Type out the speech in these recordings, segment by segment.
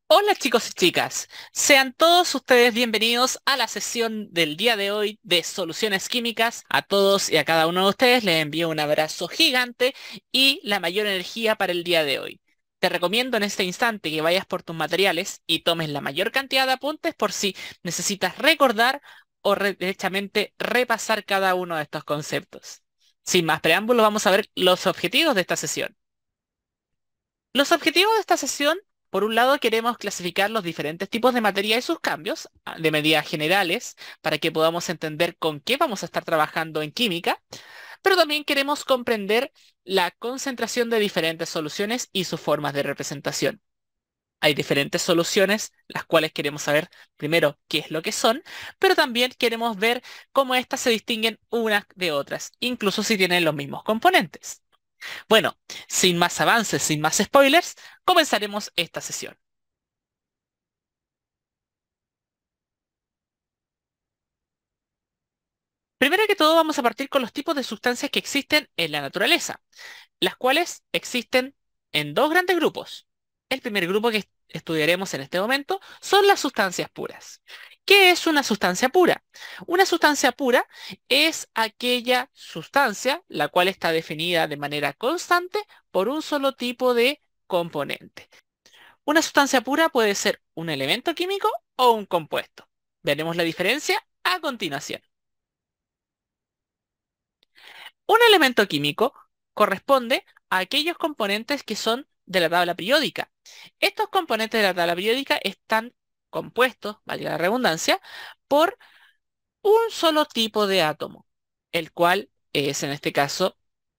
Hola chicos y chicas, sean todos ustedes bienvenidos a la sesión del día de hoy de soluciones químicas. A todos y a cada uno de ustedes les envío un abrazo gigante y la mayor energía para el día de hoy. Te recomiendo en este instante que vayas por tus materiales y tomes la mayor cantidad de apuntes por si necesitas recordar o derechamente repasar cada uno de estos conceptos. Sin más preámbulos, vamos a ver los objetivos de esta sesión. Los objetivos de esta sesión, por un lado, queremos clasificar los diferentes tipos de materia y sus cambios de medidas generales para que podamos entender con qué vamos a estar trabajando en química, pero también queremos comprender la concentración de diferentes soluciones y sus formas de representación. Hay diferentes soluciones, las cuales queremos saber primero qué es lo que son, pero también queremos ver cómo éstas se distinguen unas de otras, incluso si tienen los mismos componentes. Bueno, sin más avances, sin más spoilers, comenzaremos esta sesión. Primero que todo vamos a partir con los tipos de sustancias que existen en la naturaleza, las cuales existen en dos grandes grupos. El primer grupo que estudiaremos en este momento son las sustancias puras. ¿Qué es una sustancia pura? Una sustancia pura es aquella sustancia la cual está definida de manera constante por un solo tipo de componente. Una sustancia pura puede ser un elemento químico o un compuesto. Veremos la diferencia a continuación. Un elemento químico corresponde a aquellos componentes que son de la tabla periódica. Estos componentes de la tabla periódica están compuestos, valga la redundancia, por un solo tipo de átomo, el cual es en este caso,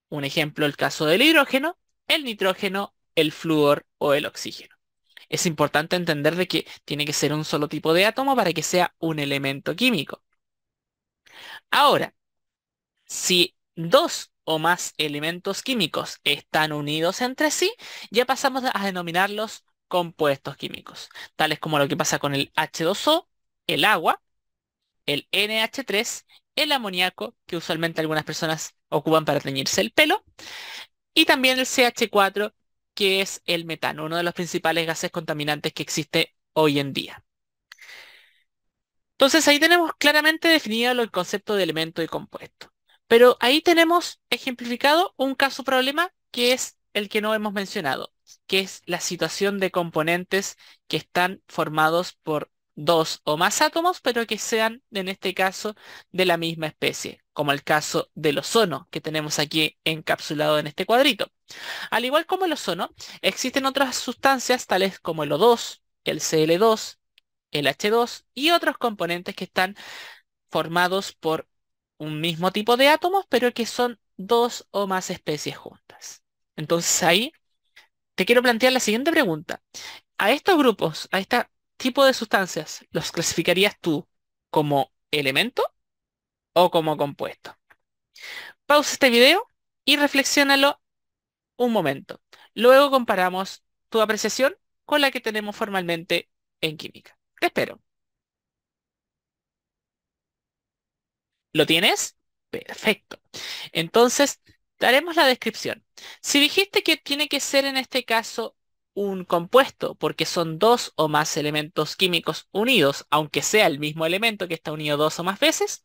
un ejemplo, el caso del hidrógeno, el nitrógeno, el flúor o el oxígeno. Es importante entender de que tiene que ser un solo tipo de átomo para que sea un elemento químico. Ahora, si dos o más elementos químicos están unidos entre sí, ya pasamos a denominarlos compuestos químicos, tales como lo que pasa con el H2O, el agua, el NH3, el amoníaco, que usualmente algunas personas ocupan para teñirse el pelo, y también el CH4, que es el metano, uno de los principales gases contaminantes que existe hoy en día. Entonces ahí tenemos claramente definido el concepto de elemento y compuesto. Pero ahí tenemos ejemplificado un caso problema que es el que no hemos mencionado, que es la situación de componentes que están formados por dos o más átomos, pero que sean, en este caso, de la misma especie, como el caso del ozono que tenemos aquí encapsulado en este cuadrito. Al igual como el ozono, existen otras sustancias tales como el O2, el Cl2, el H2 y otros componentes que están formados por un mismo tipo de átomos, pero que son dos o más especies juntas. Entonces ahí te quiero plantear la siguiente pregunta. ¿A estos grupos, a este tipo de sustancias, los clasificarías tú como elemento o como compuesto? Pausa este video y reflexiónalo un momento. Luego comparamos tu apreciación con la que tenemos formalmente en química. Te espero. ¿Lo tienes? Perfecto. Entonces, daremos la descripción. Si dijiste que tiene que ser en este caso un compuesto, porque son dos o más elementos químicos unidos, aunque sea el mismo elemento que está unido dos o más veces,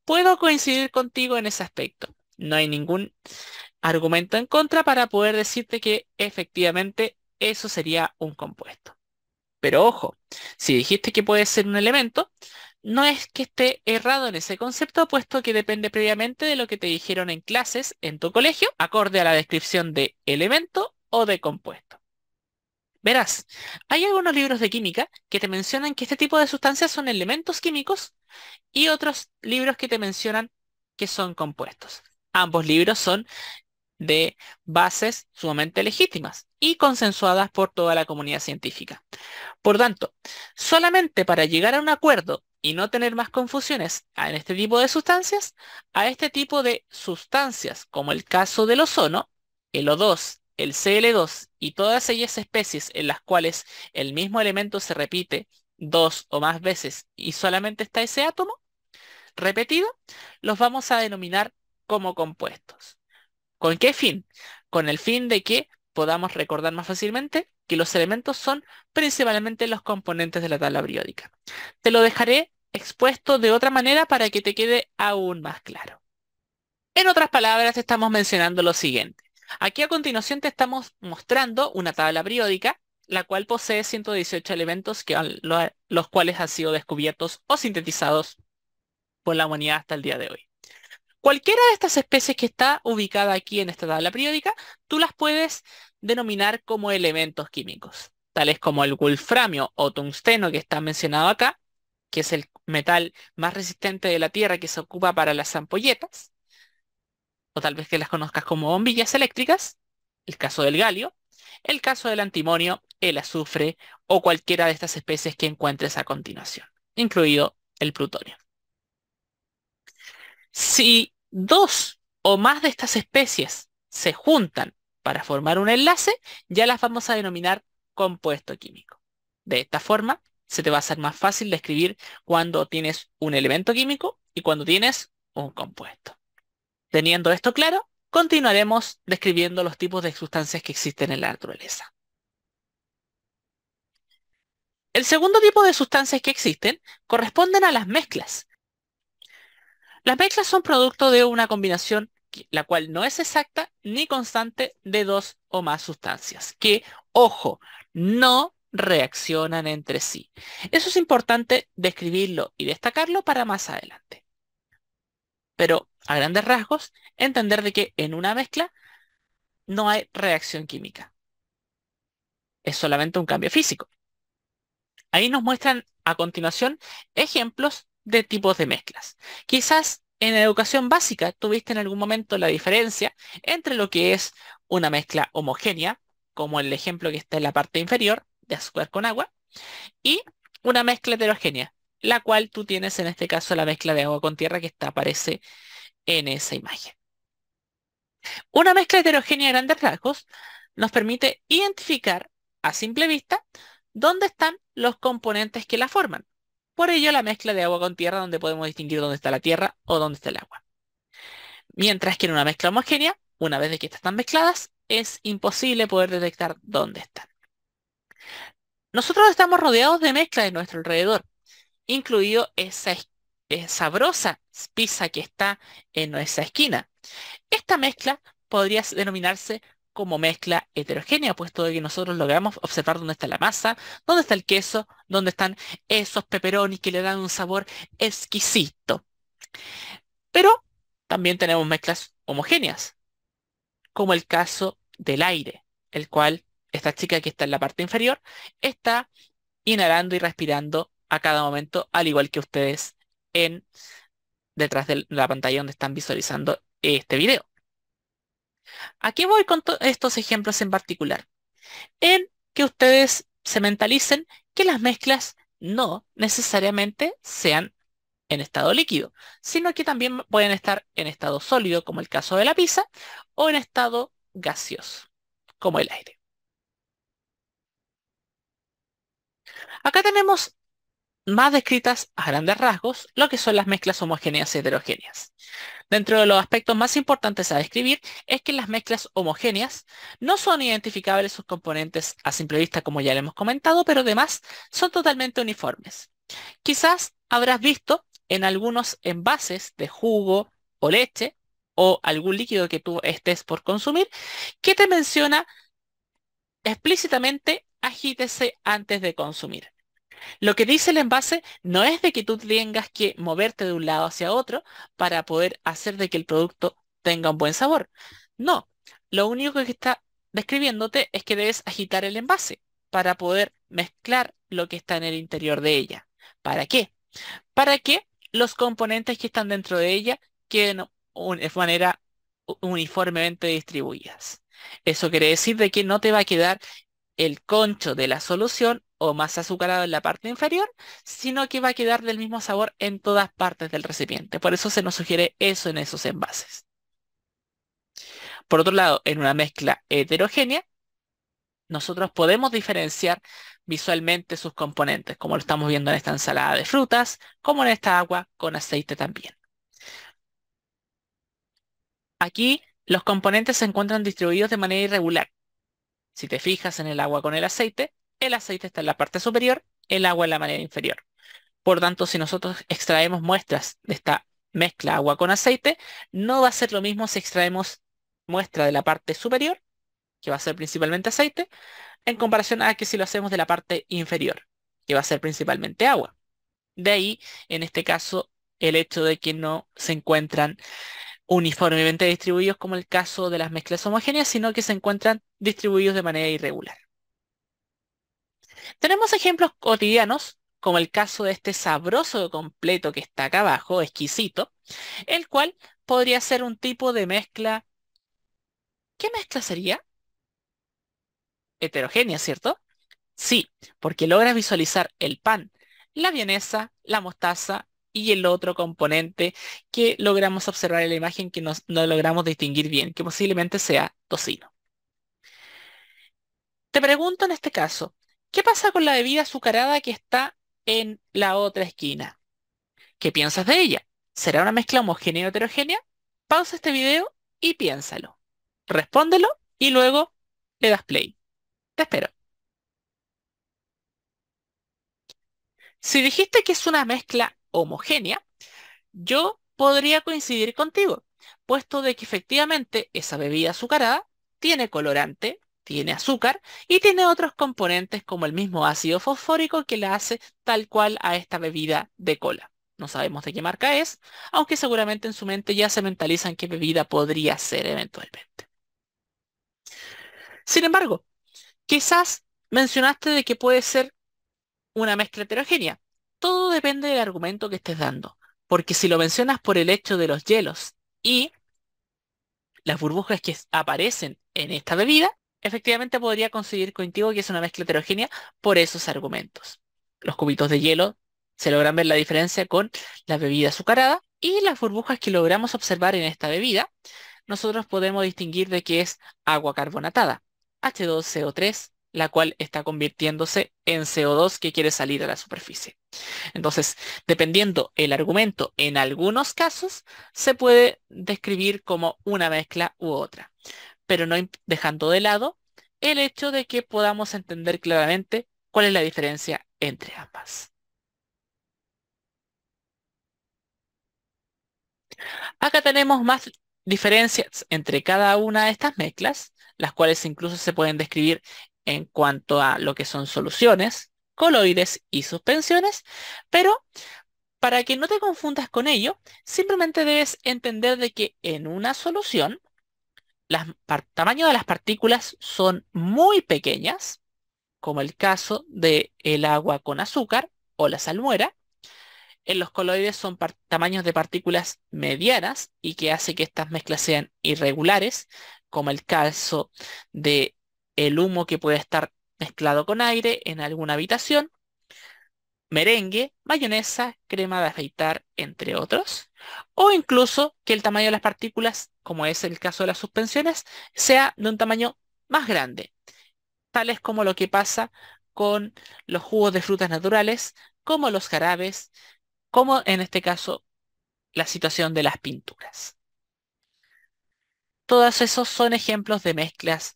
puedo coincidir contigo en ese aspecto. No hay ningún argumento en contra para poder decirte que efectivamente eso sería un compuesto. Pero ojo, si dijiste que puede ser un elemento, no es que esté errado en ese concepto, puesto que depende previamente de lo que te dijeron en clases en tu colegio, acorde a la descripción de elemento o de compuesto. Verás, hay algunos libros de química que te mencionan que este tipo de sustancias son elementos químicos y otros libros que te mencionan que son compuestos. Ambos libros son de bases sumamente legítimas y consensuadas por toda la comunidad científica. Por tanto, solamente para llegar a un acuerdo y no tener más confusiones en este tipo de sustancias, a este tipo de sustancias, como el caso del ozono, el O2, el Cl2 y todas ellas especies en las cuales el mismo elemento se repite dos o más veces y solamente está ese átomo repetido, los vamos a denominar como compuestos. ¿Con qué fin? Con el fin de que podamos recordar más fácilmente que los elementos son principalmente los componentes de la tabla periódica. Te lo dejaré expuesto de otra manera para que te quede aún más claro. En otras palabras, te estamos mencionando lo siguiente. Aquí a continuación te estamos mostrando una tabla periódica, la cual posee 118 elementos los cuales han sido descubiertos o sintetizados por la humanidad hasta el día de hoy. Cualquiera de estas especies que está ubicada aquí en esta tabla periódica, tú las puedes denominar como elementos químicos, tales como el wolframio o tungsteno que está mencionado acá, que es el metal más resistente de la Tierra que se ocupa para las ampolletas, o tal vez que las conozcas como bombillas eléctricas, el caso del galio, el caso del antimonio, el azufre o cualquiera de estas especies que encuentres a continuación, incluido el plutonio. Si dos o más de estas especies se juntan para formar un enlace, ya las vamos a denominar compuesto químico. De esta forma, se te va a hacer más fácil describir cuando tienes un elemento químico y cuando tienes un compuesto. Teniendo esto claro, continuaremos describiendo los tipos de sustancias que existen en la naturaleza. El segundo tipo de sustancias que existen corresponden a las mezclas. Las mezclas son producto de una combinación la cual no es exacta ni constante de dos o más sustancias, que, ojo, no reaccionan entre sí. Eso es importante describirlo y destacarlo para más adelante. Pero, a grandes rasgos, entender de que en una mezcla no hay reacción química. Es solamente un cambio físico. Ahí nos muestran a continuación ejemplos de tipos de mezclas. Quizás en educación básica tuviste en algún momento la diferencia entre lo que es una mezcla homogénea, como el ejemplo que está en la parte inferior, de azúcar con agua, y una mezcla heterogénea, la cual tú tienes en este caso la mezcla de agua con tierra que aparece en esa imagen. Una mezcla heterogénea a grandes rasgos nos permite identificar a simple vista dónde están los componentes que la forman. Por ello, la mezcla de agua con tierra, donde podemos distinguir dónde está la tierra o dónde está el agua. Mientras que en una mezcla homogénea, una vez de que están mezcladas, es imposible poder detectar dónde están. Nosotros estamos rodeados de mezcla de nuestro alrededor, incluido esa sabrosa pizza que está en nuestra esquina. Esta mezcla podría denominarse como mezcla heterogénea, puesto de que nosotros logramos observar dónde está la masa, dónde está el queso, dónde están esos pepperonis que le dan un sabor exquisito. Pero también tenemos mezclas homogéneas, como el caso del aire, el cual esta chica que está en la parte inferior está inhalando y respirando a cada momento, al igual que ustedes detrás de la pantalla donde están visualizando este video. ¿A qué voy con estos ejemplos en particular? En que ustedes se mentalicen que las mezclas no necesariamente sean en estado líquido, sino que también pueden estar en estado sólido, como el caso de la pizza, o en estado gaseoso, como el aire. Acá tenemos más descritas a grandes rasgos lo que son las mezclas homogéneas y heterogéneas. Dentro de los aspectos más importantes a describir es que en las mezclas homogéneas no son identificables sus componentes a simple vista, como ya le hemos comentado, pero además son totalmente uniformes. Quizás habrás visto en algunos envases de jugo o leche o algún líquido que tú estés por consumir que te menciona explícitamente agítese antes de consumir. Lo que dice el envase no es de que tú tengas que moverte de un lado hacia otro para poder hacer de que el producto tenga un buen sabor. No, lo único que está describiéndote es que debes agitar el envase para poder mezclar lo que está en el interior de ella. ¿Para qué? Para que los componentes que están dentro de ella queden de manera uniformemente distribuidas. Eso quiere decir de que no te va a quedar el concho de la solución o más azucarado en la parte inferior, sino que va a quedar del mismo sabor en todas partes del recipiente. Por eso se nos sugiere eso en esos envases. Por otro lado, en una mezcla heterogénea, nosotros podemos diferenciar visualmente sus componentes, como lo estamos viendo en esta ensalada de frutas, como en esta agua con aceite también. Aquí los componentes se encuentran distribuidos de manera irregular. Si te fijas en el agua con el aceite está en la parte superior, el agua en la manera inferior. Por tanto, si nosotros extraemos muestras de esta mezcla agua con aceite, no va a ser lo mismo si extraemos muestra de la parte superior, que va a ser principalmente aceite, en comparación a que si lo hacemos de la parte inferior, que va a ser principalmente agua. De ahí, en este caso, el hecho de que no se encuentran uniformemente distribuidos como el caso de las mezclas homogéneas, sino que se encuentran distribuidos de manera irregular. Tenemos ejemplos cotidianos, como el caso de este sabroso completo que está acá abajo, exquisito, el cual podría ser un tipo de mezcla. ¿Qué mezcla sería? Heterogénea, ¿cierto? Sí, porque logras visualizar el pan, la vienesa, la mostaza y el otro componente que logramos observar en la imagen que no logramos distinguir bien, que posiblemente sea tocino. Te pregunto en este caso, ¿qué pasa con la bebida azucarada que está en la otra esquina? ¿Qué piensas de ella? ¿Será una mezcla homogénea o heterogénea? Pausa este video y piénsalo. Respóndelo y luego le das play. Te espero. Si dijiste que es una mezcla homogénea, yo podría coincidir contigo, puesto de que efectivamente esa bebida azucarada tiene colorante, tiene azúcar y tiene otros componentes como el mismo ácido fosfórico que la hace tal cual a esta bebida de cola. No sabemos de qué marca es, aunque seguramente en su mente ya se mentalizan qué bebida podría ser eventualmente. Sin embargo, quizás mencionaste de que puede ser una mezcla heterogénea. Todo depende del argumento que estés dando, porque si lo mencionas por el hecho de los hielos y las burbujas que aparecen en esta bebida, efectivamente podría conseguir contigo que es una mezcla heterogénea por esos argumentos. Los cubitos de hielo se logran ver la diferencia con la bebida azucarada y las burbujas que logramos observar en esta bebida, nosotros podemos distinguir de que es agua carbonatada, H2CO3, la cual está convirtiéndose en CO2 que quiere salir a la superficie. Entonces, dependiendo el argumento, en algunos casos se puede describir como una mezcla u otra, pero no dejando de lado el hecho de que podamos entender claramente cuál es la diferencia entre ambas. Acá tenemos más diferencias entre cada una de estas mezclas, las cuales incluso se pueden describir en cuanto a lo que son soluciones, coloides y suspensiones, pero para que no te confundas con ello, simplemente debes entender de que en una solución, tamaño de las partículas son muy pequeñas, como el caso de el agua con azúcar o la salmuera. En los coloides son tamaños de partículas medianas y que hace que estas mezclas sean irregulares, como el caso de el humo que puede estar mezclado con aire en alguna habitación, merengue, mayonesa, crema de afeitar, entre otros. O incluso que el tamaño de las partículas, como es el caso de las suspensiones, sea de un tamaño más grande, tales como lo que pasa con los jugos de frutas naturales, como los jarabes, como en este caso la situación de las pinturas. Todos esos son ejemplos de mezclas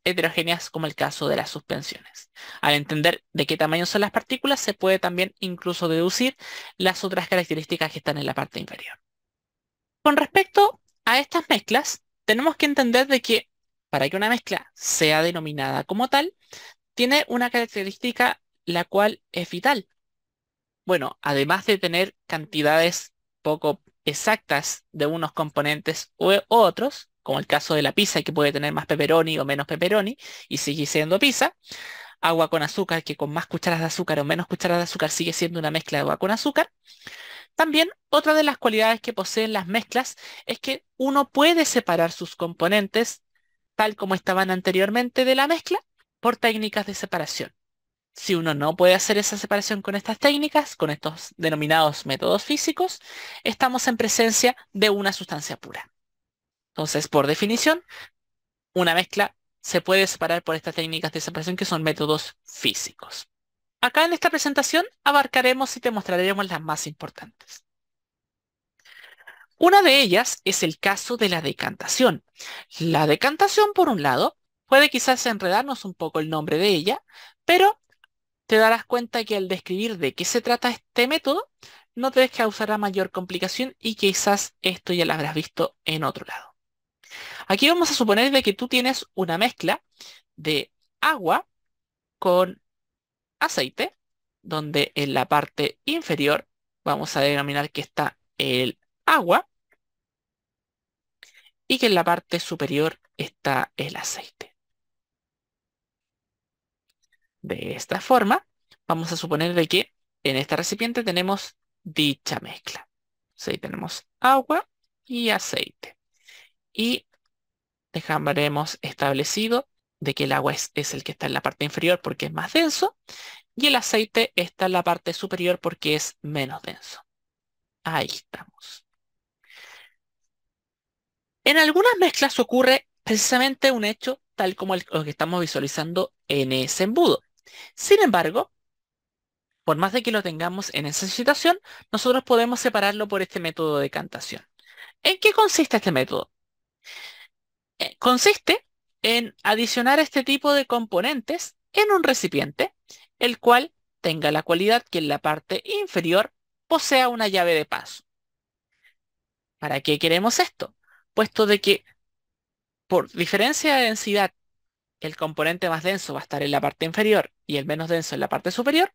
heterogéneas como el caso de las suspensiones. Al entender de qué tamaño son las partículas, se puede también incluso deducir las otras características que están en la parte inferior. Con respecto a estas mezclas, tenemos que entender de que para que una mezcla sea denominada como tal, tiene una característica la cual es vital. Bueno, además de tener cantidades poco exactas de unos componentes u otros, como el caso de la pizza que puede tener más pepperoni o menos pepperoni y sigue siendo pizza, agua con azúcar que con más cucharas de azúcar o menos cucharas de azúcar sigue siendo una mezcla de agua con azúcar. También otra de las cualidades que poseen las mezclas es que uno puede separar sus componentes tal como estaban anteriormente de la mezcla por técnicas de separación. Si uno no puede hacer esa separación con estas técnicas, con estos denominados métodos físicos, estamos en presencia de una sustancia pura. Entonces, por definición, una mezcla se puede separar por estas técnicas de separación que son métodos físicos. Acá en esta presentación abarcaremos y te mostraremos las más importantes. Una de ellas es el caso de la decantación. La decantación, por un lado, Puede quizás enredarnos un poco el nombre de ella, pero te darás cuenta que al describir de qué se trata este método, no te causará mayor complicación y quizás esto ya lo habrás visto en otro lado. Aquí vamos a suponer de que tú tienes una mezcla de agua con aceite, donde en la parte inferior vamos a denominar que está el agua y que en la parte superior está el aceite. De esta forma, vamos a suponer de que en este recipiente tenemos dicha mezcla. Ahí tenemos agua y aceite. Y dejaremos establecido de que el agua es el que está en la parte inferior porque es más denso y el aceite está en la parte superior porque es menos denso. Ahí estamos. En algunas mezclas ocurre precisamente un hecho tal como lo que estamos visualizando en ese embudo. Sin embargo, por más de que lo tengamos en esa situación, nosotros podemos separarlo por este método de decantación. ¿En qué consiste este método? Consiste en adicionar este tipo de componentes en un recipiente, el cual tenga la cualidad que en la parte inferior posea una llave de paso. ¿Para qué queremos esto? Puesto de que por diferencia de densidad, el componente más denso va a estar en la parte inferior y el menos denso en la parte superior,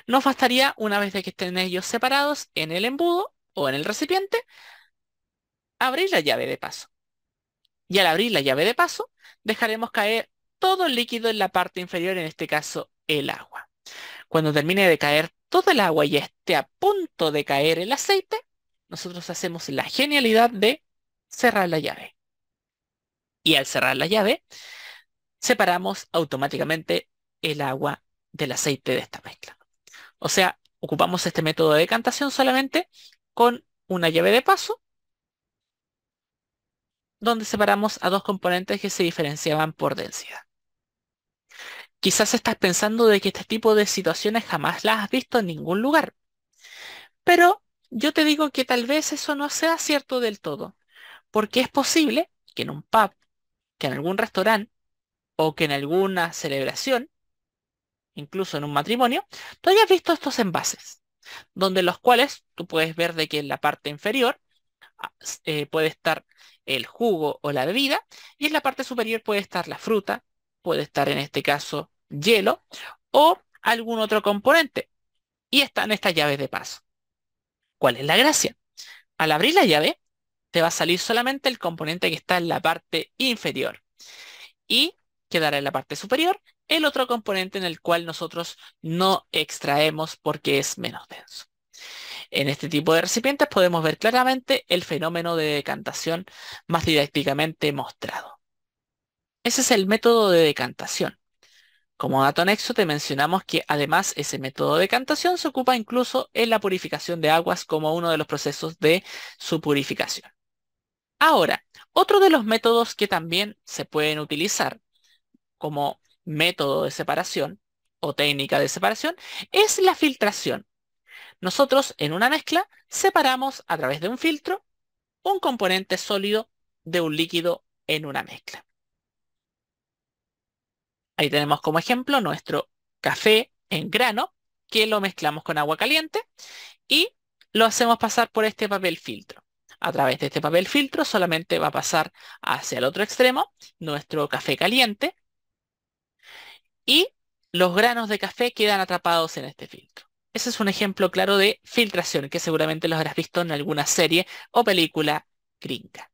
nos bastaría, una vez de que estén ellos separados en el embudo o en el recipiente, abrir la llave de paso. Y al abrir la llave de paso, dejaremos caer todo el líquido en la parte inferior, en este caso el agua. Cuando termine de caer todo el agua y esté a punto de caer el aceite, nosotros hacemos la genialidad de cerrar la llave. Y al cerrar la llave, separamos automáticamente el agua del aceite de esta mezcla. O sea, ocupamos este método de decantación solamente con una llave de paso, donde separamos a dos componentes que se diferenciaban por densidad. Quizás estás pensando de que este tipo de situaciones jamás las has visto en ningún lugar, pero yo te digo que tal vez eso no sea cierto del todo, porque es posible que en un pub, que en algún restaurante o que en alguna celebración, incluso en un matrimonio, tú hayas visto estos envases, donde los cuales tú puedes ver de que en la parte inferior puede estar el jugo o la bebida y en la parte superior puede estar la fruta, puede estar en este caso hielo o algún otro componente. Y están estas llaves de paso. ¿Cuál es la gracia? Al abrir la llave, te va a salir solamente el componente que está en la parte inferior y quedará en la parte superior el otro componente en el cual nosotros no extraemos porque es menos denso. En este tipo de recipientes podemos ver claramente el fenómeno de decantación más didácticamente mostrado. Ese es el método de decantación. Como dato anexo te mencionamos que además ese método de decantación se ocupa incluso en la purificación de aguas como uno de los procesos de su purificación. Ahora, otro de los métodos que también se pueden utilizar como método de separación o técnica de separación es la filtración. Nosotros en una mezcla separamos a través de un filtro un componente sólido de un líquido en una mezcla. Ahí tenemos como ejemplo nuestro café en grano, que lo mezclamos con agua caliente y lo hacemos pasar por este papel filtro. A través de este papel filtro solamente va a pasar hacia el otro extremo nuestro café caliente y los granos de café quedan atrapados en este filtro. Ese es un ejemplo claro de filtración que seguramente lo habrás visto en alguna serie o película gringa.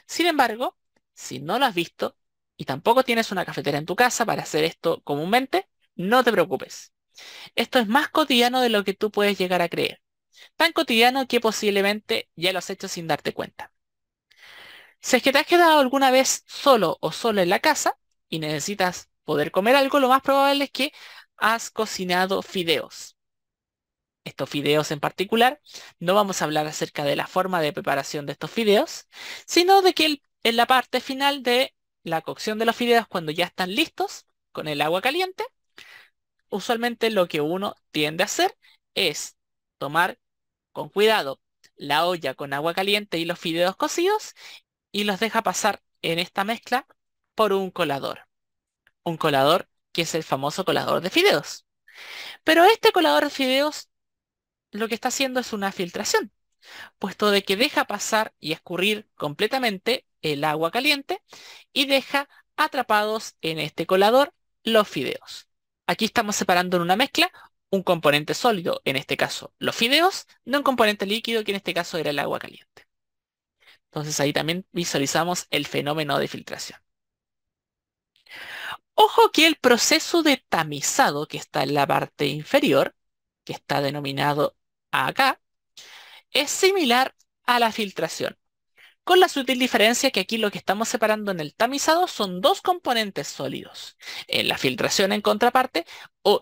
Sin embargo, si no lo has visto y tampoco tienes una cafetera en tu casa para hacer esto comúnmente, no te preocupes. Esto es más cotidiano de lo que tú puedes llegar a creer. Tan cotidiano que posiblemente ya lo has hecho sin darte cuenta. Si es que te has quedado alguna vez solo o sola en la casa y necesitas poder comer algo, lo más probable es que has cocinado fideos. Estos fideos en particular, no vamos a hablar acerca de la forma de preparación de estos fideos, sino de que en la parte final de la cocción de los fideos, cuando ya están listos con el agua caliente, usualmente lo que uno tiende a hacer es tomar con cuidado la olla con agua caliente y los fideos cocidos y los deja pasar en esta mezcla por un colador. Un colador que es el famoso colador de fideos. Pero este colador de fideos lo que está haciendo es una filtración, puesto de que deja pasar y escurrir completamente el agua caliente y deja atrapados en este colador los fideos. Aquí estamos separando en una mezcla un componente sólido, en este caso los fideos, de un componente líquido, que en este caso era el agua caliente. Entonces ahí también visualizamos el fenómeno de filtración. Ojo que el proceso de tamizado que está en la parte inferior, que está denominado acá, es similar a la filtración, con la sutil diferencia que aquí lo que estamos separando en el tamizado son dos componentes sólidos. En la filtración, en contraparte,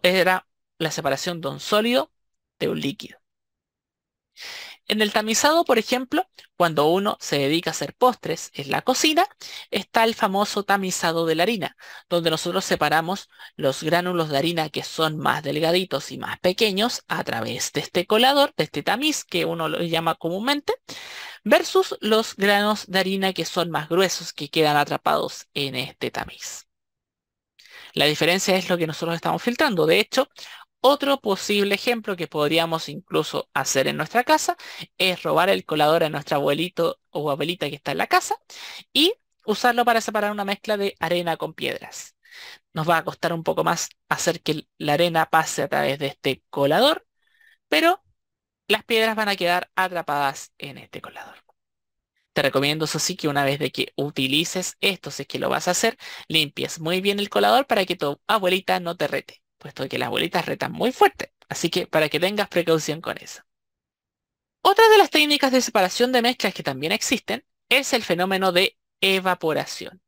era la separación de un sólido de un líquido. En el tamizado, por ejemplo, cuando uno se dedica a hacer postres en la cocina, está el famoso tamizado de la harina, donde nosotros separamos los gránulos de harina que son más delgaditos y más pequeños a través de este colador, de este tamiz que uno lo llama comúnmente, versus los granos de harina que son más gruesos, que quedan atrapados en este tamiz. La diferencia es lo que nosotros estamos filtrando. De hecho, otro posible ejemplo que podríamos incluso hacer en nuestra casa es robar el colador a nuestro abuelito o abuelita que está en la casa y usarlo para separar una mezcla de arena con piedras. Nos va a costar un poco más hacer que la arena pase a través de este colador, pero las piedras van a quedar atrapadas en este colador. Te recomiendo, eso sí, que una vez de que utilices esto, si es que lo vas a hacer, limpies muy bien el colador para que tu abuelita no te rete, puesto que las abuelitas retan muy fuerte. Así que para que tengas precaución con eso. Otra de las técnicas de separación de mezclas que también existen es el fenómeno de evaporación,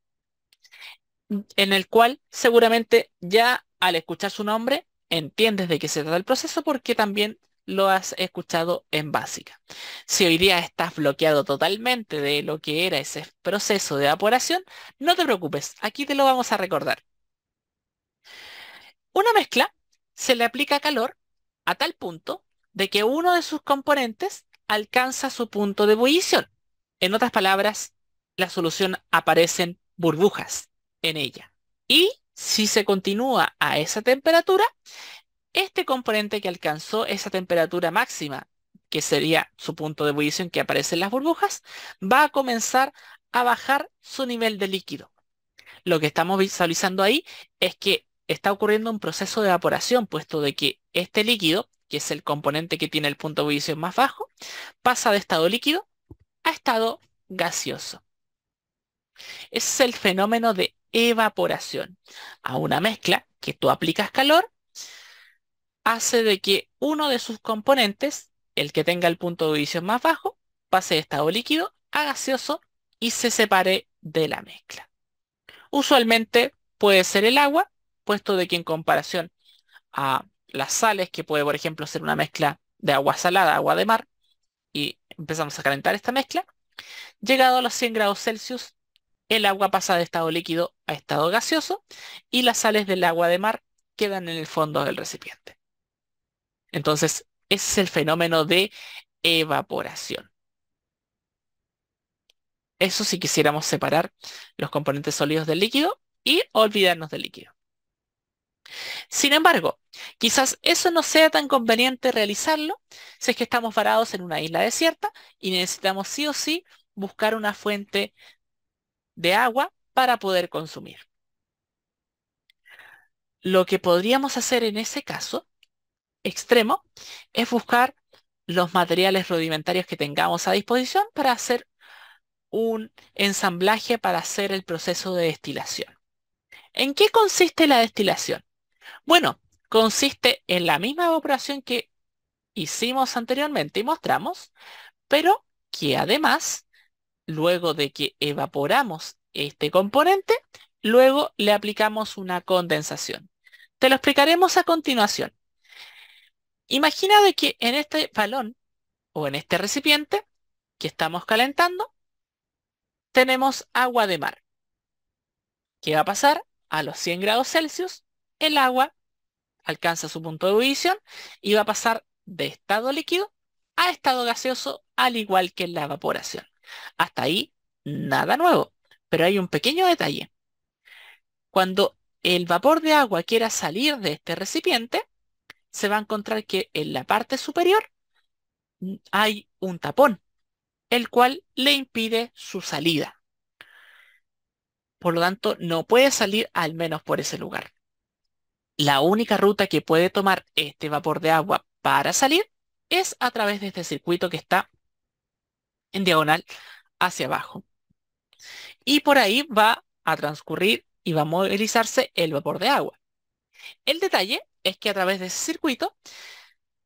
en el cual seguramente ya al escuchar su nombre entiendes de qué se trata el proceso porque también lo has escuchado en básica. Si hoy día estás bloqueado totalmente de lo que era ese proceso de evaporación, no te preocupes, aquí te lo vamos a recordar. Una mezcla se le aplica calor a tal punto de que uno de sus componentes alcanza su punto de ebullición. En otras palabras, la solución aparecen burbujas en ella. Y si se continúa a esa temperatura, este componente que alcanzó esa temperatura máxima, que sería su punto de ebullición que aparece en las burbujas, va a comenzar a bajar su nivel de líquido. Lo que estamos visualizando ahí es que está ocurriendo un proceso de evaporación, puesto de que este líquido, que es el componente que tiene el punto de ebullición más bajo, pasa de estado líquido a estado gaseoso. Ese es el fenómeno de evaporación. A una mezcla que tú aplicas calor, hace de que uno de sus componentes, el que tenga el punto de ebullición más bajo, pase de estado líquido a gaseoso y se separe de la mezcla. Usualmente puede ser el agua, puesto de que en comparación a las sales, que puede, por ejemplo, ser una mezcla de agua salada, agua de mar, y empezamos a calentar esta mezcla, llegado a los 100 grados Celsius, el agua pasa de estado líquido a estado gaseoso y las sales del agua de mar quedan en el fondo del recipiente. Entonces, ese es el fenómeno de evaporación. Eso si quisiéramos separar los componentes sólidos del líquido y olvidarnos del líquido. Sin embargo, quizás eso no sea tan conveniente realizarlo si es que estamos varados en una isla desierta y necesitamos sí o sí buscar una fuente de agua para poder consumir. Lo que podríamos hacer en ese caso extremo es buscar los materiales rudimentarios que tengamos a disposición para hacer un ensamblaje para hacer el proceso de destilación. ¿En qué consiste la destilación? Bueno, consiste en la misma evaporación que hicimos anteriormente y mostramos, pero que además, luego de que evaporamos este componente, luego le aplicamos una condensación. Te lo explicaremos a continuación. Imagina de que en este balón o en este recipiente que estamos calentando, tenemos agua de mar. ¿Qué va a pasar? A los 100 grados Celsius, el agua alcanza su punto de ebullición y va a pasar de estado líquido a estado gaseoso, al igual que en la evaporación. Hasta ahí, nada nuevo, pero hay un pequeño detalle. Cuando el vapor de agua quiera salir de este recipiente, se va a encontrar que en la parte superior hay un tapón, el cual le impide su salida. Por lo tanto, no puede salir al menos por ese lugar. La única ruta que puede tomar este vapor de agua para salir es a través de este circuito que está en diagonal hacia abajo. Y por ahí va a transcurrir y va a movilizarse el vapor de agua. El detalle es que a través de ese circuito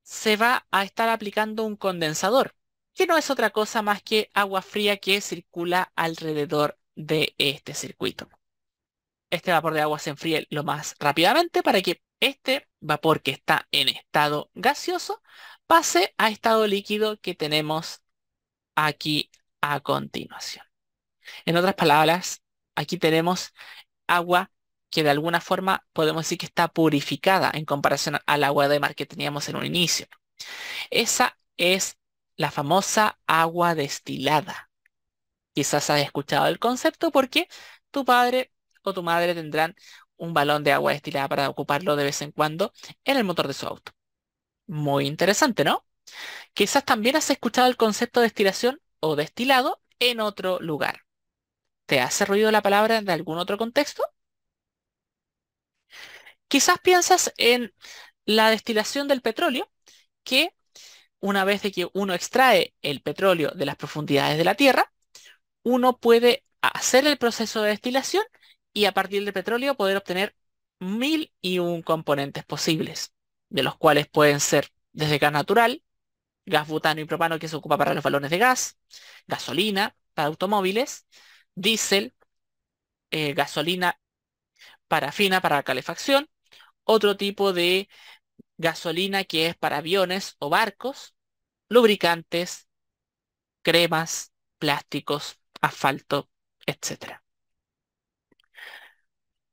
se va a estar aplicando un condensador, que no es otra cosa más que agua fría que circula alrededor de este circuito. Este vapor de agua se enfríe lo más rápidamente para que este vapor que está en estado gaseoso pase a estado líquido que tenemos aquí a continuación. En otras palabras, aquí tenemos agua que de alguna forma podemos decir que está purificada en comparación al agua de mar que teníamos en un inicio. Esa es la famosa agua destilada. Quizás has escuchado el concepto porque tu padre o tu madre tendrán un balón de agua destilada para ocuparlo de vez en cuando en el motor de su auto. Muy interesante, ¿no? Quizás también has escuchado el concepto de destilación o destilado en otro lugar. ¿Te hace ruido la palabra de algún otro contexto? Quizás piensas en la destilación del petróleo, que una vez de que uno extrae el petróleo de las profundidades de la tierra, uno puede hacer el proceso de destilación y a partir del petróleo poder obtener 1001 componentes posibles, de los cuales pueden ser desde gas natural, gas butano y propano que se ocupa para los balones de gas, gasolina para automóviles, diésel, gasolina parafina para calefacción, otro tipo de gasolina que es para aviones o barcos, lubricantes, cremas, plásticos, asfalto, etcétera.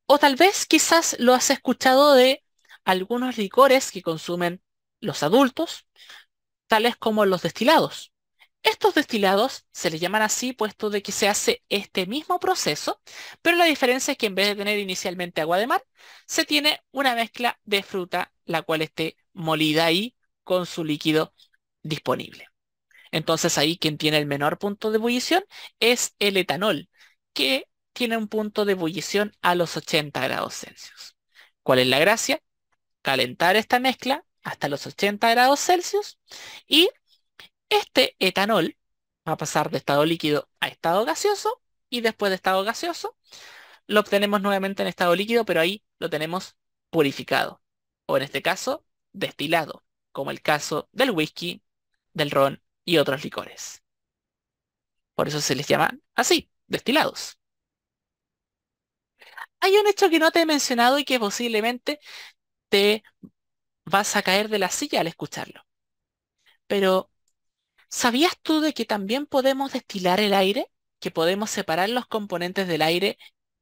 O tal vez quizás lo has escuchado de algunos licores que consumen los adultos, tales como los destilados. Estos destilados se les llaman así puesto de que se hace este mismo proceso, pero la diferencia es que en vez de tener inicialmente agua de mar, se tiene una mezcla de fruta, la cual esté molida ahí con su líquido disponible. Entonces ahí quien tiene el menor punto de ebullición es el etanol, que tiene un punto de ebullición a los 80 grados Celsius. ¿Cuál es la gracia? Calentar esta mezcla hasta los 80 grados Celsius y este etanol va a pasar de estado líquido a estado gaseoso y después de estado gaseoso lo obtenemos nuevamente en estado líquido, pero ahí lo tenemos purificado. O en este caso, destilado, como el caso del whisky, del ron y otros licores. Por eso se les llama así, destilados. Hay un hecho que no te he mencionado y que posiblemente te vas a caer de la silla al escucharlo. Pero, ¿sabías tú de que también podemos destilar el aire? ¿Que podemos separar los componentes del aire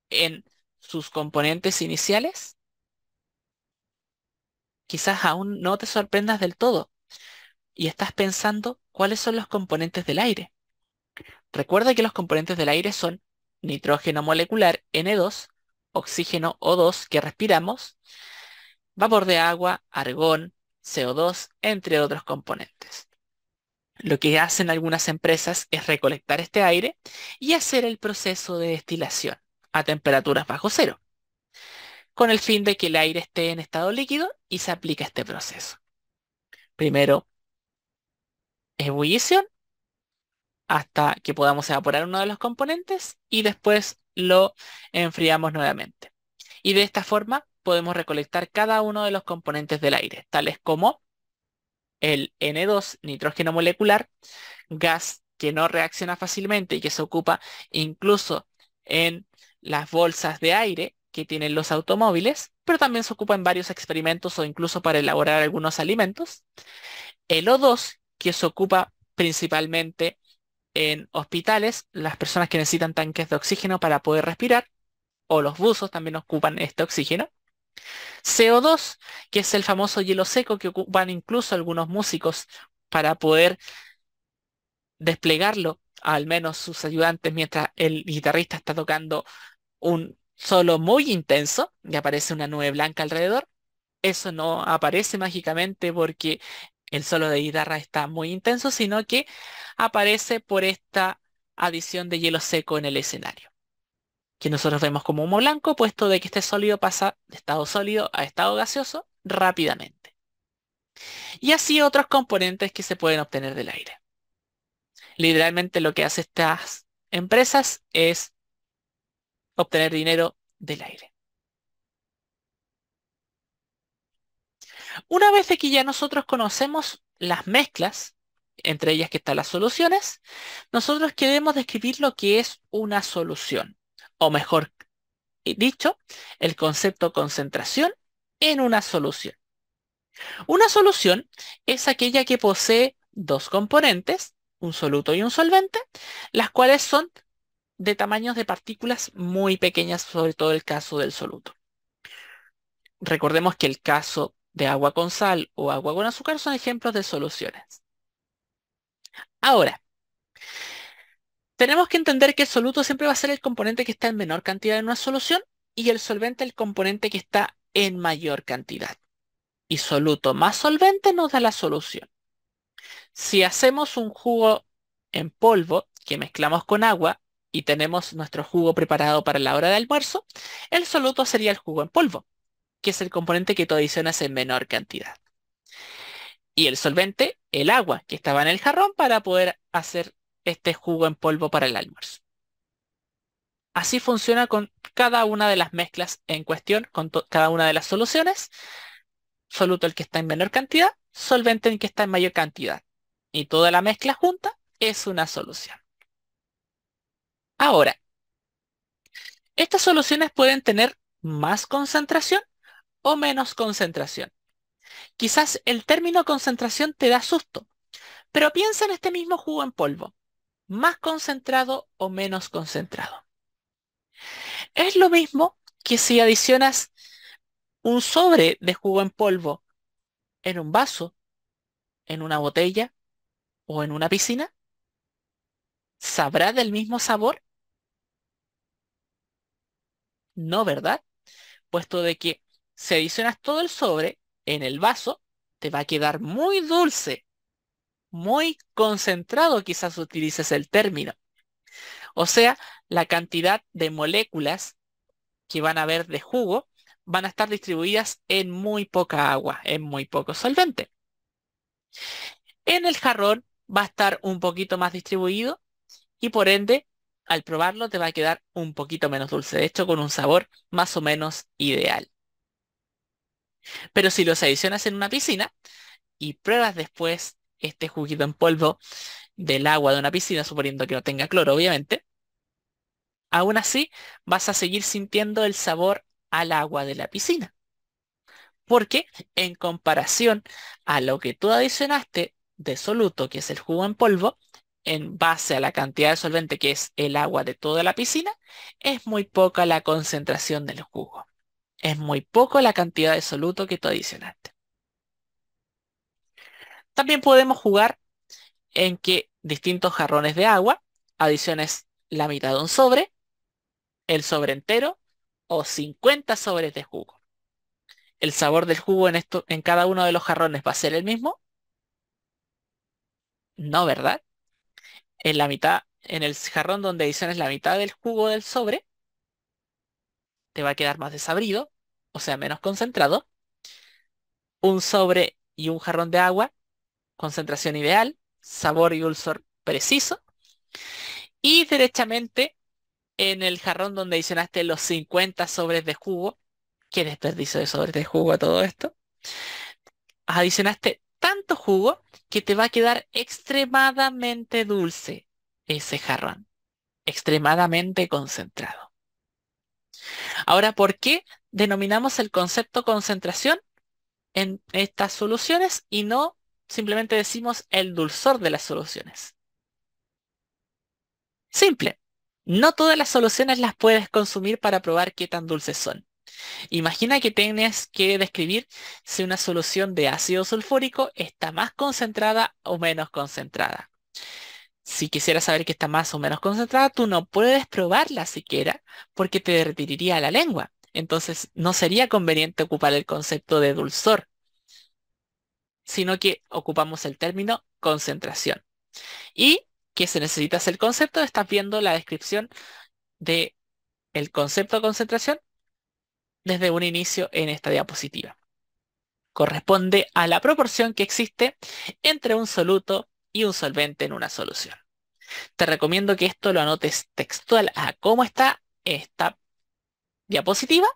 en sus componentes iniciales? Quizás aún no te sorprendas del todo y estás pensando cuáles son los componentes del aire. Recuerda que los componentes del aire son nitrógeno molecular N2, oxígeno O2 que respiramos, vapor de agua, argón, CO2, entre otros componentes. Lo que hacen algunas empresas es recolectar este aire y hacer el proceso de destilación a temperaturas bajo cero, con el fin de que el aire esté en estado líquido y se aplica este proceso. Primero, ebullición hasta que podamos evaporar uno de los componentes y después lo enfriamos nuevamente. Y de esta forma podemos recolectar cada uno de los componentes del aire, tales como el N2, nitrógeno molecular, gas que no reacciona fácilmente y que se ocupa incluso en las bolsas de aire que tienen los automóviles, pero también se ocupa en varios experimentos o incluso para elaborar algunos alimentos. El O2, que se ocupa principalmente en hospitales, las personas que necesitan tanques de oxígeno para poder respirar, o los buzos también ocupan este oxígeno. CO2, que es el famoso hielo seco que ocupan incluso algunos músicos para poder desplegarlo, al menos sus ayudantes, mientras el guitarrista está tocando un solo muy intenso y aparece una nube blanca alrededor. Eso no aparece mágicamente porque el solo de guitarra está muy intenso, sino que aparece por esta adición de hielo seco en el escenario, que nosotros vemos como humo blanco, puesto de que este sólido pasa de estado sólido a estado gaseoso rápidamente. Y así otros componentes que se pueden obtener del aire. Literalmente lo que hace estas empresas es obtener dinero del aire. Una vez de que ya nosotros conocemos las mezclas, entre ellas que están las soluciones, nosotros queremos describir lo que es una solución, o mejor dicho, el concepto concentración en una solución. Una solución es aquella que posee dos componentes, un soluto y un solvente, las cuales son de tamaños de partículas muy pequeñas, sobre todo el caso del soluto. Recordemos que el caso de agua con sal o agua con azúcar son ejemplos de soluciones. Ahora, tenemos que entender que el soluto siempre va a ser el componente que está en menor cantidad en una solución y el solvente el componente que está en mayor cantidad. Y soluto más solvente nos da la solución. Si hacemos un jugo en polvo que mezclamos con agua y tenemos nuestro jugo preparado para la hora de almuerzo, el soluto sería el jugo en polvo, que es el componente que tú adicionas en menor cantidad. Y el solvente, el agua que estaba en el jarrón para poder hacer este jugo en polvo para el almuerzo. Así funciona con cada una de las mezclas en cuestión, con cada una de las soluciones. Soluto el que está en menor cantidad, solvente el que está en mayor cantidad. Y toda la mezcla junta es una solución. Ahora, estas soluciones pueden tener más concentración o menos concentración. Quizás el término concentración te da susto, pero piensa en este mismo jugo en polvo, más concentrado o menos concentrado. Es lo mismo que si adicionas un sobre de jugo en polvo en un vaso, en una botella o en una piscina. ¿Sabrá del mismo sabor? No, ¿verdad? Puesto de que si adicionas todo el sobre en el vaso, te va a quedar muy dulce, muy concentrado, quizás utilices el término. O sea, la cantidad de moléculas que van a haber de jugo van a estar distribuidas en muy poca agua, en muy poco solvente. En el jarrón va a estar un poquito más distribuido y por ende, al probarlo te va a quedar un poquito menos dulce, de hecho con un sabor más o menos ideal. Pero si los adicionas en una piscina y pruebas después este juguito en polvo del agua de una piscina, suponiendo que no tenga cloro, obviamente, aún así vas a seguir sintiendo el sabor al agua de la piscina. Porque en comparación a lo que tú adicionaste de soluto, que es el jugo en polvo, en base a la cantidad de solvente que es el agua de toda la piscina, es muy poca la concentración del jugo. Es muy poco la cantidad de soluto que tú adicionaste. También podemos jugar en que distintos jarrones de agua adiciones la mitad de un sobre, el sobre entero o 50 sobres de jugo. El sabor del jugo en cada uno de los jarrones va a ser el mismo, ¿no, verdad? En la mitad, en el jarrón donde adiciones la mitad del jugo del sobre, te va a quedar más desabrido, o sea, menos concentrado. Un sobre y un jarrón de agua, concentración ideal, sabor y dulzor preciso. Y derechamente en el jarrón donde adicionaste los 50 sobres de jugo, qué desperdicio de sobres de jugo a todo esto, adicionaste tanto jugo que te va a quedar extremadamente dulce ese jarrón, extremadamente concentrado. Ahora, ¿por qué denominamos el concepto concentración en estas soluciones y no simplemente decimos el dulzor de las soluciones? Simple. No todas las soluciones las puedes consumir para probar qué tan dulces son. Imagina que tienes que describir si una solución de ácido sulfúrico está más concentrada o menos concentrada. Si quisieras saber que está más o menos concentrada, tú no puedes probarla siquiera porque te derretiría la lengua. Entonces no sería conveniente ocupar el concepto de dulzor, sino que ocupamos el término concentración. Y que se necesita el concepto, estás viendo la descripción de el concepto de concentración desde un inicio en esta diapositiva. Corresponde a la proporción que existe entre un soluto y un solvente en una solución. Te recomiendo que esto lo anotes textual a cómo está esta diapositiva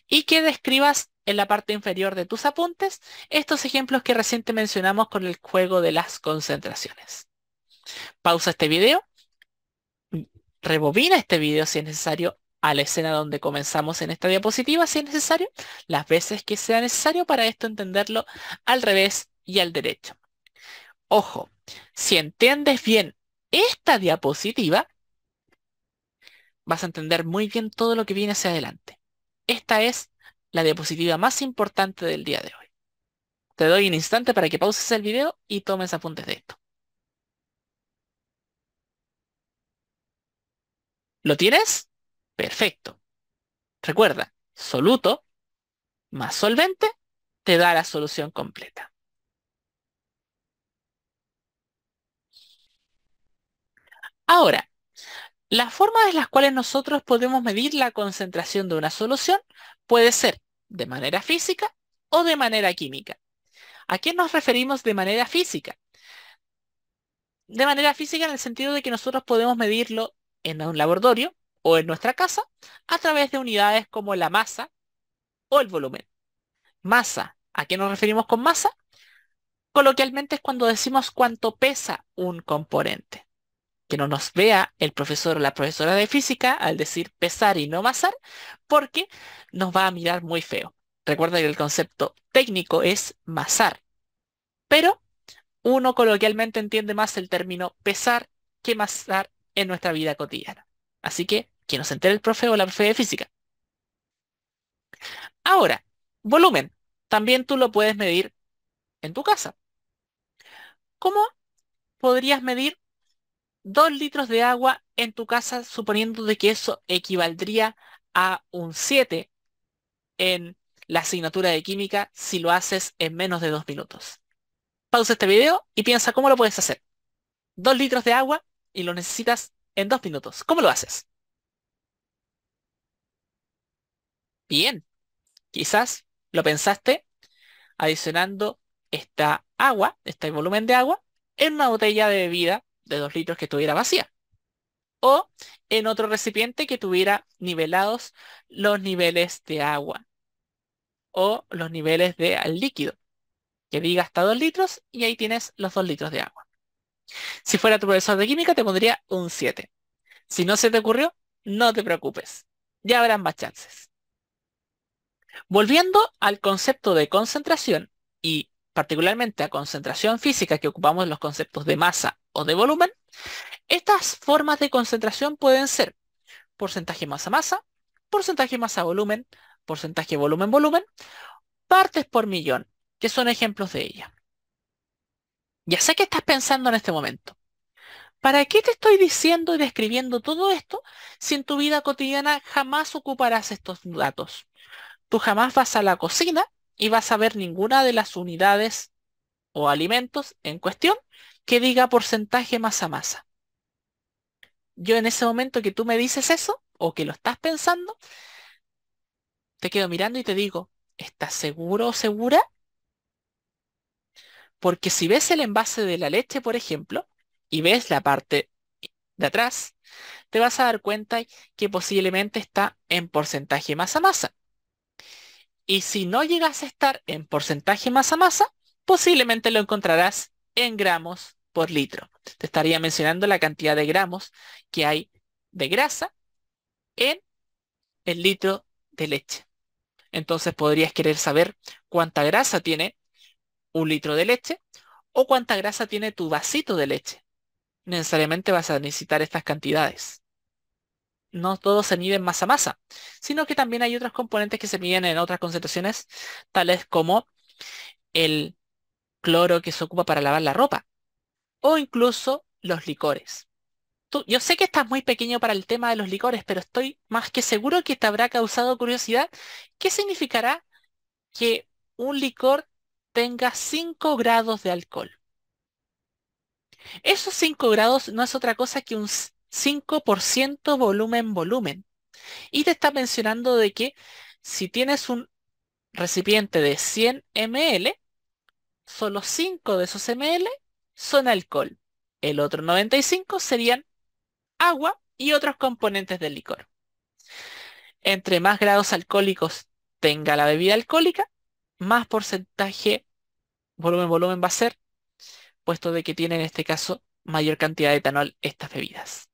y que describas en la parte inferior de tus apuntes estos ejemplos que recién te mencionamos con el juego de las concentraciones. Pausa este video, rebobina este video si es necesario a la escena donde comenzamos en esta diapositiva si es necesario, las veces que sea necesario para esto entenderlo al revés y al derecho. Ojo, si entiendes bien esta diapositiva, vas a entender muy bien todo lo que viene hacia adelante. Esta es la diapositiva más importante del día de hoy. Te doy un instante para que pauses el video y tomes apuntes de esto. ¿Lo tienes? Perfecto. Recuerda, soluto más solvente te da la solución completa. Ahora, las formas en las cuales nosotros podemos medir la concentración de una solución puede ser de manera física o de manera química. ¿A qué nos referimos de manera física? De manera física en el sentido de que nosotros podemos medirlo en un laboratorio o en nuestra casa a través de unidades como la masa o el volumen. Masa, ¿a qué nos referimos con masa? Coloquialmente es cuando decimos cuánto pesa un componente. Que no nos vea el profesor o la profesora de física al decir pesar y no masar, porque nos va a mirar muy feo. Recuerda que el concepto técnico es masar, pero uno coloquialmente entiende más el término pesar que masar en nuestra vida cotidiana. Así que nos entere el profe o la profe de física. Ahora, volumen. También tú lo puedes medir en tu casa. ¿Cómo podrías medir 2 litros de agua en tu casa suponiendo de que eso equivaldría a un 7 en la asignatura de química si lo haces en menos de 2 minutos? Pausa este video y piensa cómo lo puedes hacer. 2 litros de agua y lo necesitas en 2 minutos. ¿Cómo lo haces? Bien, quizás lo pensaste adicionando esta agua, este volumen de agua, en una botella de bebida de 2 litros que estuviera vacía. O en otro recipiente que tuviera nivelados los niveles de agua o los niveles de al líquido, que diga hasta 2 litros y ahí tienes los 2 litros de agua. Si fuera tu profesor de química te pondría un 7. Si no se te ocurrió, no te preocupes. Ya habrán más chances. Volviendo al concepto de concentración y particularmente a concentración física que ocupamos en los conceptos de masa o de volumen, estas formas de concentración pueden ser porcentaje masa-masa, porcentaje masa-volumen, porcentaje volumen-volumen, partes por millón, que son ejemplos de ella. Ya sé que estás pensando en este momento. ¿Para qué te estoy diciendo y describiendo todo esto si en tu vida cotidiana jamás ocuparás estos datos? Tú jamás vas a la cocina y vas a ver ninguna de las unidades o alimentos en cuestión que diga porcentaje masa-masa. Yo en ese momento que tú me dices eso o que lo estás pensando, te quedo mirando y te digo, ¿estás seguro o segura? Porque si ves el envase de la leche, por ejemplo, y ves la parte de atrás, te vas a dar cuenta que posiblemente está en porcentaje masa-masa. Y si no llegas a estar en porcentaje masa-masa, posiblemente lo encontrarás en gramos por litro. Te estaría mencionando la cantidad de gramos que hay de grasa en el litro de leche. Entonces podrías querer saber cuánta grasa tiene un litro de leche o cuánta grasa tiene tu vasito de leche. Necesariamente vas a necesitar estas cantidades. No todo se mide en masa a masa, sino que también hay otros componentes que se miden en otras concentraciones, tales como el cloro que se ocupa para lavar la ropa, o incluso los licores. Yo sé que estás muy pequeño para el tema de los licores, pero estoy más que seguro que te habrá causado curiosidad. ¿Qué significará que un licor tenga 5 grados de alcohol? Esos 5 grados no es otra cosa que un 5% volumen-volumen. Y te está mencionando de que si tienes un recipiente de 100 ml, solo 5 de esos ml son alcohol. El otro 95 serían agua y otros componentes del licor. Entre más grados alcohólicos tenga la bebida alcohólica, más porcentaje volumen-volumen va a ser, puesto de que tiene en este caso mayor cantidad de etanol estas bebidas.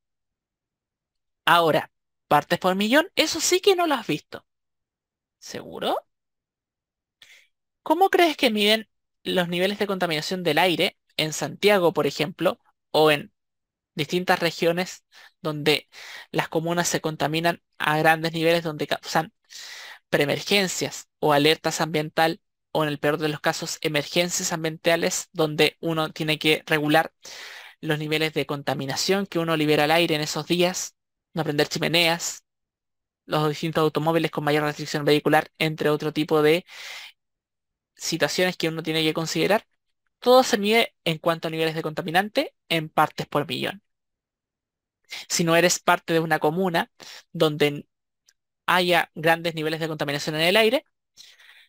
Ahora, partes por millón, eso sí que no lo has visto. ¿Seguro? ¿Cómo crees que miden los niveles de contaminación del aire en Santiago, por ejemplo, o en distintas regiones donde las comunas se contaminan a grandes niveles, donde causan preemergencias o alertas ambiental, o en el peor de los casos, emergencias ambientales, donde uno tiene que regular los niveles de contaminación que uno libera al aire en esos días, no prender chimeneas, los distintos automóviles con mayor restricción vehicular, entre otro tipo de situaciones que uno tiene que considerar? Todo se mide en cuanto a niveles de contaminante en partes por millón. Si no eres parte de una comuna donde haya grandes niveles de contaminación en el aire,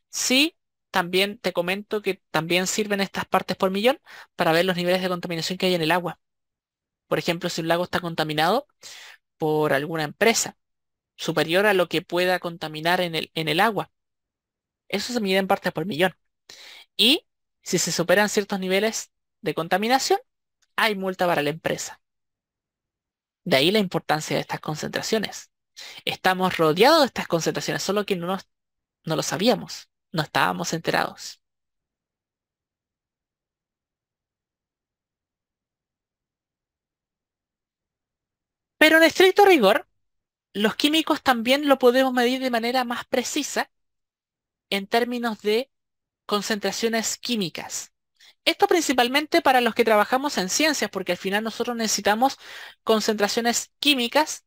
sí, también te comento que también sirven estas partes por millón para ver los niveles de contaminación que hay en el agua. Por ejemplo, si un lago está contaminado por alguna empresa superior a lo que pueda contaminar en el agua, eso se mide en partes por millón. Y si se superan ciertos niveles de contaminación, hay multa para la empresa. De ahí la importancia de estas concentraciones. Estamos rodeados de estas concentraciones, solo que no lo sabíamos, no estábamos enterados. Pero en estricto rigor, los químicos también lo podemos medir de manera más precisa en términos de concentraciones químicas. Esto principalmente para los que trabajamos en ciencias, porque al final nosotros necesitamos concentraciones químicas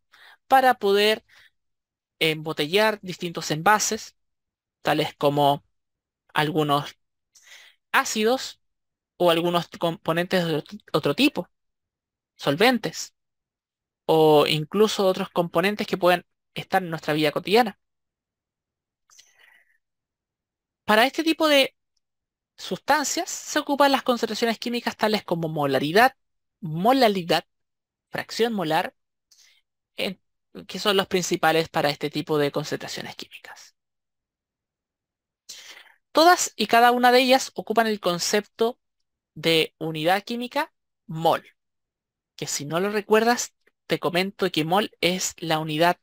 para poder embotellar distintos envases, tales como algunos ácidos o algunos componentes de otro tipo, solventes, o incluso otros componentes que pueden estar en nuestra vida cotidiana. Para este tipo de sustancias se ocupan las concentraciones químicas tales como molaridad, fracción molar, en- que son los principales para este tipo de concentraciones químicas. Todas y cada una de ellas ocupan el concepto de unidad química mol, que si no lo recuerdas, te comento que mol es la unidad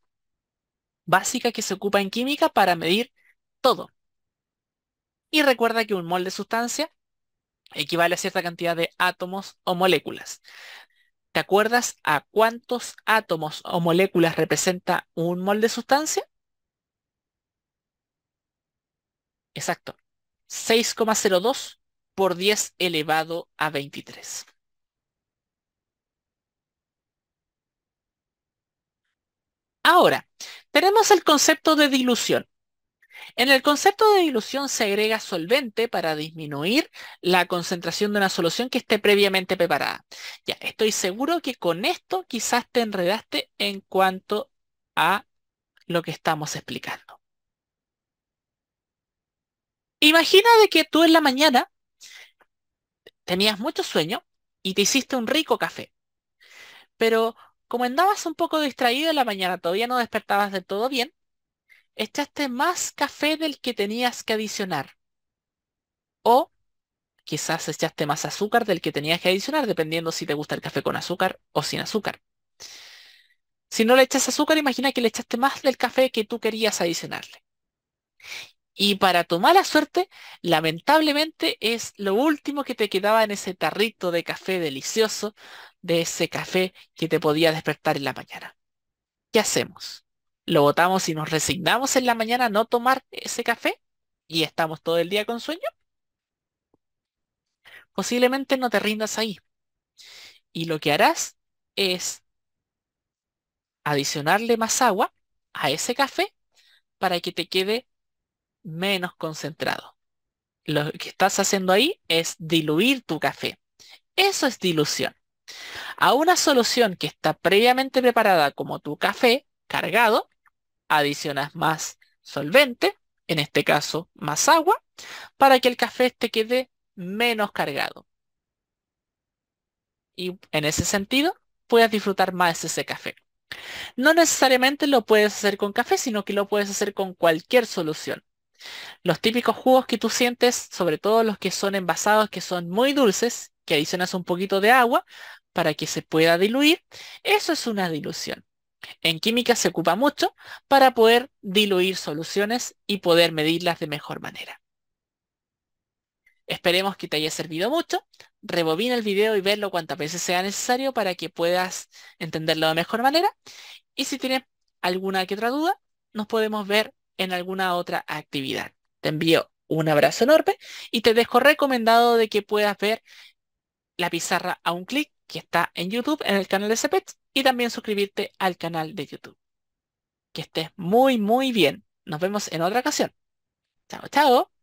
básica que se ocupa en química para medir todo. Y recuerda que un mol de sustancia equivale a cierta cantidad de átomos o moléculas. ¿Te acuerdas a cuántos átomos o moléculas representa un mol de sustancia? Exacto. 6,02 por 10 elevado a 23. Ahora, tenemos el concepto de dilución. En el concepto de dilución se agrega solvente para disminuir la concentración de una solución que esté previamente preparada. Ya, estoy seguro que con esto quizás te enredaste en cuanto a lo que estamos explicando. Imagina de que tú en la mañana tenías mucho sueño y te hiciste un rico café, pero como andabas un poco distraído en la mañana, todavía no despertabas del todo bien, echaste más café del que tenías que adicionar. O quizás echaste más azúcar del que tenías que adicionar, dependiendo si te gusta el café con azúcar o sin azúcar. Si no le echas azúcar, imagina que le echaste más del café que tú querías adicionarle. Y para tu mala suerte, lamentablemente es lo último que te quedaba en ese tarrito de café delicioso, de ese café que te podía despertar en la mañana. ¿Qué hacemos? ¿Lo botamos y nos resignamos en la mañana a no tomar ese café? ¿Y estamos todo el día con sueño? Posiblemente no te rindas ahí. Y lo que harás es adicionarle más agua a ese café para que te quede menos concentrado. Lo que estás haciendo ahí es diluir tu café. Eso es dilución. A una solución que está previamente preparada como tu café cargado, adicionas más solvente, en este caso más agua, para que el café te quede menos cargado. Y en ese sentido, puedas disfrutar más ese café. No necesariamente lo puedes hacer con café, sino que lo puedes hacer con cualquier solución. Los típicos jugos que tú sientes, sobre todo los que son envasados, que son muy dulces, que adicionas un poquito de agua para que se pueda diluir, eso es una dilución. En química se ocupa mucho para poder diluir soluciones y poder medirlas de mejor manera. Esperemos que te haya servido mucho. Rebobina el video y verlo cuantas veces sea necesario para que puedas entenderlo de mejor manera. Y si tienes alguna que otra duda, nos podemos ver en alguna otra actividad. Te envío un abrazo enorme y te dejo recomendado de que puedas ver la pizarra a un clic que está en YouTube, en el canal de CPET, y también suscribirte al canal de YouTube. Que estés muy, muy bien. Nos vemos en otra ocasión. Chao, chao.